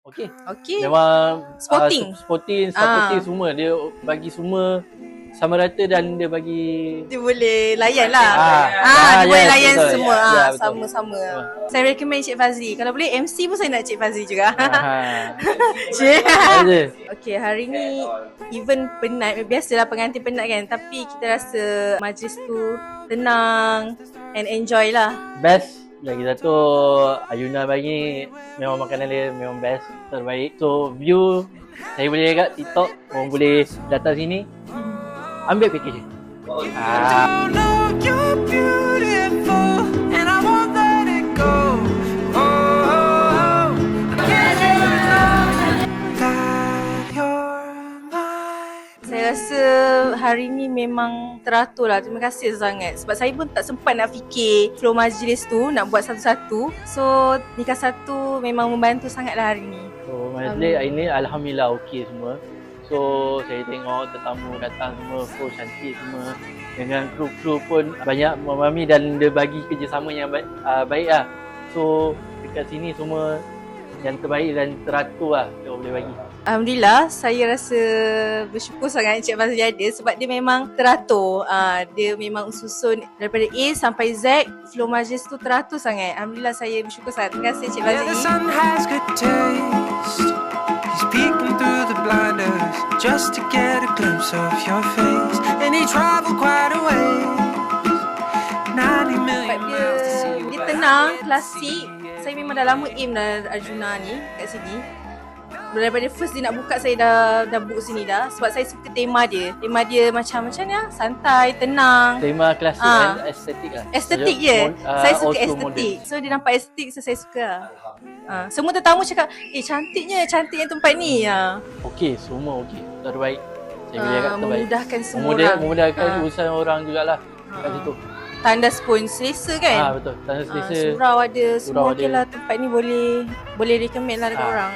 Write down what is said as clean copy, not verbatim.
okey. Okey. Memang Sporting. sporting, supportive semua. Dia bagi semua sama rata dan dia bagi Dia boleh layan lah. Dia boleh yes, layan betul. semua. Ya, betul. Sama-sama. Saya recommend Cik Fazli. Kalau boleh MC pun saya nak Cik Fazli juga. Cik. Okay, hari ni even penat. Biasalah pengantin penat kan. Tapi kita rasa majlis tu tenang and enjoy lah. Best. Lagi satu, Ayuna bagi memang makanan dia memang best, terbaik. So view saya boleh kat TikTok, orang boleh datang sini, ambil package. Saya rasa hari ni memang teratur lah. Terima kasih sangat. Sebab saya pun tak sempat nak fikir flow majlis tu, nak buat satu-satu. So, nikah satu memang membantu sangat lah hari ni. So, majlis hari ni Alhamdulillah okey semua. So, saya tengok tetamu datang semua, full cantik semua. Dengan kru-kru pun banyak memahami dan dia bagi kerjasama yang baik lah. So, dekat sini semua yang terbaik dan teratur lah dia boleh bagi. Alhamdulillah, saya rasa bersyukur sangat Cik Fazli ada sebab dia memang teratur. Dia memang susun daripada A sampai Z, flow majlis tu teratur sangat. Alhamdulillah, saya bersyukur sangat. Terima kasih Cik Fazli. Just to get a glimpse of your face, and he traveled quite a way. 90 million miles to see you. Dia tenang, klasik. Saya memang dah lama aim dah Arjuna ni kat sini. Daripada first dia nak buka, saya dah book sini dah. Sebab saya suka tema dia. Tema dia macam ni, santai, tenang. Tema klasik dan estetik lah. Estetik je. Saya suka estetik. So dia nampak estetik, so saya suka lah. Semua tetamu cakap, cantiknya tempat ni. Okey, semua okey. Terbaik. Saya boleh cakap terbaik. Memudahkan semua orang. Memudahkan urusan orang jugalah kat situ. Tandas pun selesa kan? Betul. Tandas selesa. Surau ada. Semua okey lah. Tempat ni boleh recommend lah dekat orang.